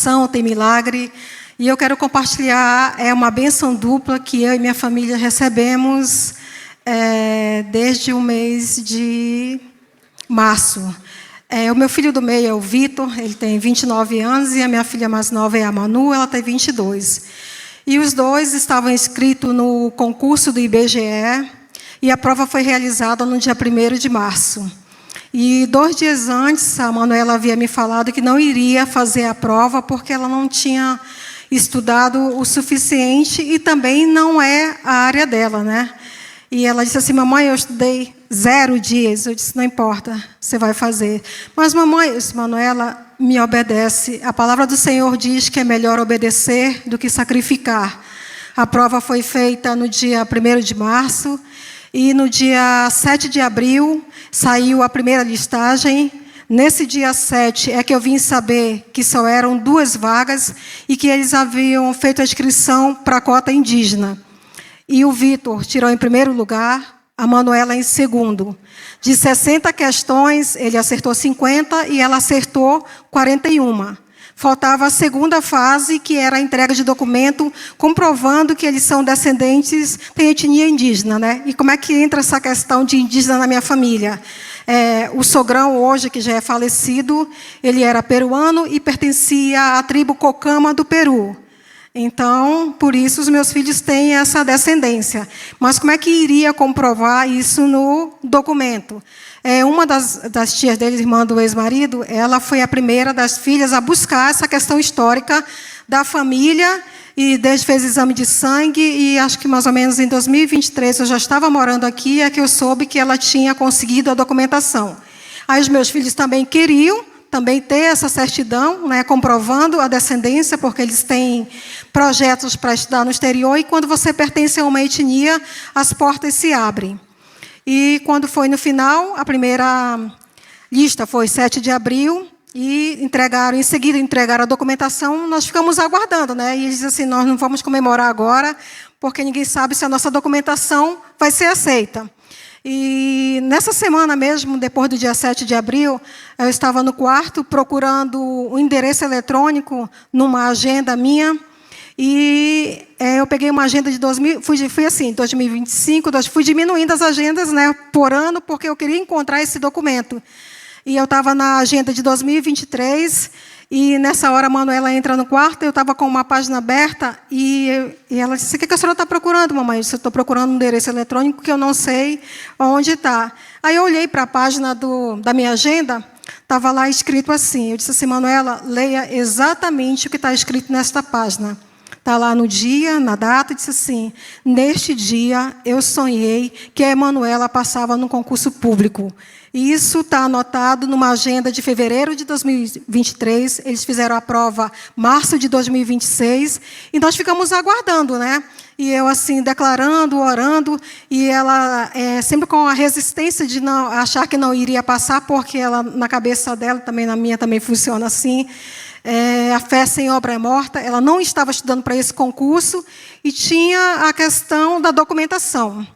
oração, tem milagre. E eu quero compartilhar uma bênção dupla que eu e minha família recebemos desde o mês de março. O meu filho do meio é o Vitor, ele tem 29 anos, e a minha filha mais nova é a Manu, ela tem 22. E os dois estavam inscritos no concurso do IBGE, e a prova foi realizada no dia 1º de março. E 2 dias antes, a Manuela havia me falado que não iria fazer a prova porque ela não tinha estudado o suficiente e também não é a área dela, né? E ela disse assim: mamãe, eu estudei 0 dias. Eu disse: não importa, você vai fazer. Mas mamãe, eu disse: Manuela, me obedece. A palavra do Senhor diz que é melhor obedecer do que sacrificar. A prova foi feita no dia 1º de março e no dia 7 de abril saiu a primeira listagem. Nesse dia 7 é que eu vim saber que só eram 2 vagas e que eles haviam feito a inscrição para a cota indígena. E o Vitor tirou em primeiro lugar, a Manuela em segundo. De 60 questões, ele acertou 50 e ela acertou 41. Faltava a segunda fase, que era a entrega de documento, comprovando que eles são descendentes, têm etnia indígena, né? E como é que entra essa questão de indígena na minha família? O sogrão, hoje, que já é falecido, ele era peruano e pertencia à tribo Cocama do Peru. Então, por isso, os meus filhos têm essa descendência. Mas como é que iria comprovar isso no documento? Uma das tias dele, irmã do ex-marido, ela foi a primeira das filhas a buscar essa questão histórica da família, e desde fez exame de sangue, e acho que mais ou menos em 2023, eu já estava morando aqui, é que eu soube que ela tinha conseguido a documentação. Aí os meus filhos também queriam também ter essa certidão, né, comprovando a descendência, porque eles têm projetos para estudar no exterior, e quando você pertence a uma etnia, as portas se abrem. E quando foi no final, a primeira lista foi 7 de abril, e em seguida entregaram a documentação, nós ficamos aguardando, né? E eles dizem assim: nós não vamos comemorar agora, porque ninguém sabe se a nossa documentação vai ser aceita. E nessa semana mesmo, depois do dia 7 de abril, eu estava no quarto procurando um endereço eletrônico numa agenda minha, e eu peguei uma agenda de 2025, fui diminuindo as agendas, né, por ano, porque eu queria encontrar esse documento. E eu estava na agenda de 2023, e nessa hora a Manuela entra no quarto, eu estava com uma página aberta, e ela disse: o que a senhora está procurando, mamãe? Eu disse: eu estou procurando um endereço eletrônico que eu não sei onde está. Aí eu olhei para a página da minha agenda, estava lá escrito assim, eu disse assim: Manuela, leia exatamente o que está escrito nesta página. Está lá no dia, na data, e disse assim: neste dia eu sonhei que a Emanuela passava no concurso público. E isso está anotado numa agenda de fevereiro de 2023, eles fizeram a prova em março de 2026, e nós ficamos aguardando, né? E eu, assim, declarando, orando, e ela sempre com a resistência de não achar que não iria passar, porque ela, na cabeça dela, também na minha, também funciona assim. A fé sem obra é morta. Ela não estava estudando para esse concurso e tinha a questão da documentação.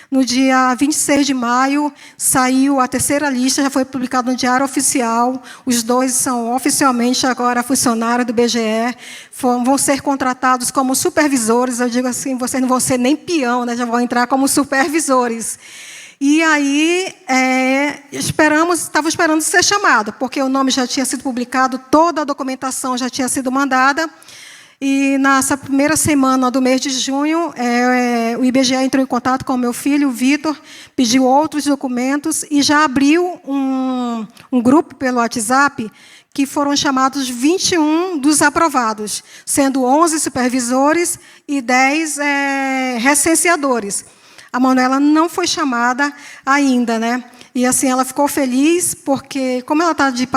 No dia 26 de maio, saiu a terceira lista, já foi publicada no Diário Oficial. Os 2 são oficialmente agora funcionários do BGE, vão ser contratados como supervisores. Eu digo assim: vocês não vão ser nem peão, né? Já vão entrar como supervisores. E aí, estava esperando ser chamado, porque o nome já tinha sido publicado, toda a documentação já tinha sido mandada. E nessa primeira semana do mês de junho, o IBGE entrou em contato com o meu filho, o Vitor, pediu outros documentos e já abriu um grupo pelo WhatsApp, que foram chamados 21 dos aprovados, sendo 11 supervisores e 10 recenseadores. A Manuela não foi chamada ainda, né? E assim, ela ficou feliz, porque como ela está de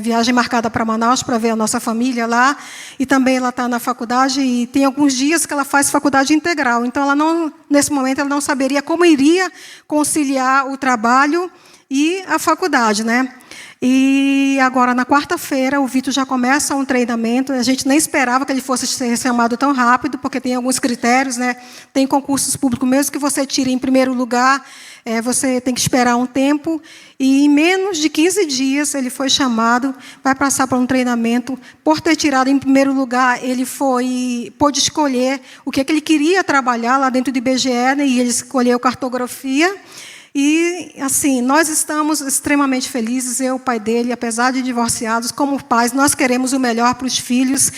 viagem marcada para Manaus, para ver a nossa família lá, e também ela está na faculdade, e tem alguns dias que ela faz faculdade integral. Então, nesse momento, ela não saberia como iria conciliar o trabalho e a faculdade, né? E agora, na quarta-feira, o Vitor já começa um treinamento. A gente nem esperava que ele fosse ser chamado tão rápido, porque tem alguns critérios, né? Tem concursos públicos, mesmo que você tire em primeiro lugar, você tem que esperar um tempo. E em menos de 15 dias, ele foi chamado, vai passar por um treinamento. Por ter tirado em primeiro lugar, ele pôde escolher o que ele queria trabalhar lá dentro do IBGE, né? E ele escolheu cartografia. E, assim, nós estamos extremamente felizes, eu, o pai dele, apesar de divorciados, como pais, nós queremos o melhor para os filhos.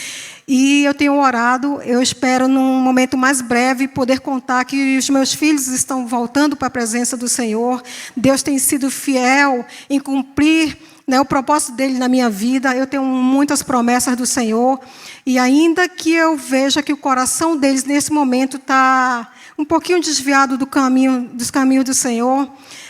E eu tenho orado, eu espero, num momento mais breve, poder contar que os meus filhos estão voltando para a presença do Senhor. Deus tem sido fiel em cumprir, né, o propósito dele na minha vida. Eu tenho muitas promessas do Senhor. E ainda que eu veja que o coração deles, nesse momento, está um pouquinho desviado dos caminhos do Senhor,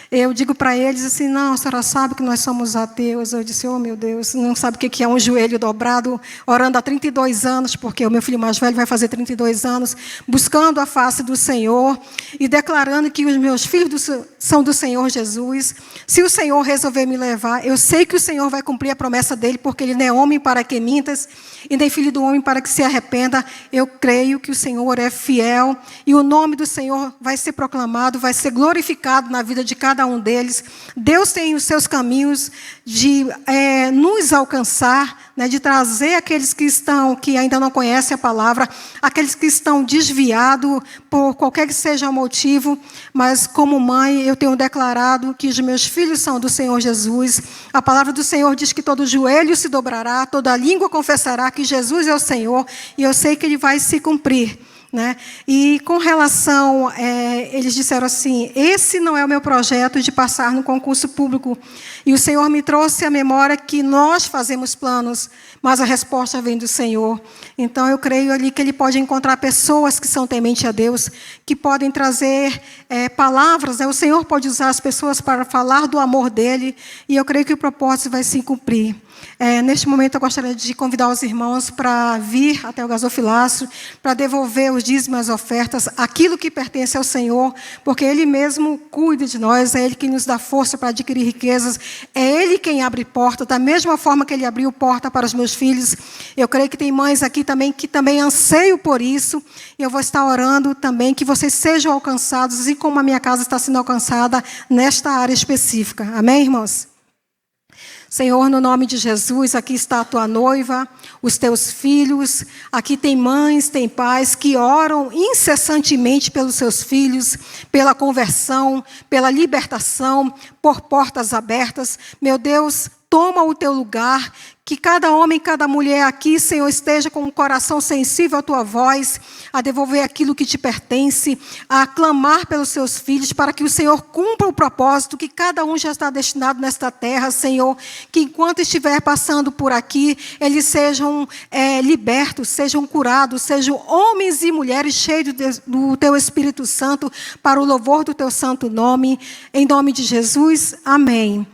eu digo para eles assim, não, a senhora sabe que nós somos ateus. Eu disse, oh meu Deus, não sabe o que é um joelho dobrado, orando há 32 anos, porque o meu filho mais velho vai fazer 32 anos, buscando a face do Senhor e declarando que os meus filhos são do Senhor Jesus. Se o Senhor resolver me levar, eu sei que o Senhor vai cumprir a promessa dele, porque ele não é homem para que mintas, e nem filho do homem para que se arrependa. Eu creio que o Senhor é fiel, e o nome do Senhor vai ser proclamado, vai ser glorificado na vida de cada um deles. Deus tem os seus caminhos de nos alcançar, né, de trazer aqueles que ainda não conhecem a palavra, aqueles que estão desviados por qualquer que seja o motivo, mas como mãe eu tenho declarado que os meus filhos são do Senhor Jesus. A palavra do Senhor diz que todo joelho se dobrará, toda língua confessará que Jesus é o Senhor, e eu sei que ele vai se cumprir. Né? E com relação, eles disseram assim, esse não é o meu projeto de passar no concurso público. E o Senhor me trouxe à memória que nós fazemos planos, mas a resposta vem do Senhor. Então eu creio ali que ele pode encontrar pessoas que são tementes a Deus, que podem trazer palavras, né? O Senhor pode usar as pessoas para falar do amor dele, e eu creio que o propósito vai se cumprir. Neste momento eu gostaria de convidar os irmãos para vir até o gasofilácio, para devolver os dízimos e as ofertas, aquilo que pertence ao Senhor, porque ele mesmo cuida de nós, é ele que nos dá força para adquirir riquezas, é ele quem abre porta, da mesma forma que ele abriu porta para os meus filhos. Eu creio que tem mães aqui também que também anseiam por isso, e eu vou estar orando também que vocês sejam alcançados, assim como a minha casa está sendo alcançada nesta área específica. Amém, irmãos? Senhor, no nome de Jesus, aqui está a tua noiva, os teus filhos, aqui tem mães, tem pais que oram incessantemente pelos seus filhos, pela conversão, pela libertação, por portas abertas. Meu Deus, toma o teu lugar, que cada homem, cada mulher aqui, Senhor, esteja com um coração sensível à tua voz, a devolver aquilo que te pertence, a clamar pelos seus filhos, para que o Senhor cumpra o propósito que cada um já está destinado nesta terra, Senhor, que enquanto estiver passando por aqui, eles sejam libertos, sejam curados, sejam homens e mulheres cheios do teu Espírito Santo, para o louvor do teu santo nome, em nome de Jesus, amém.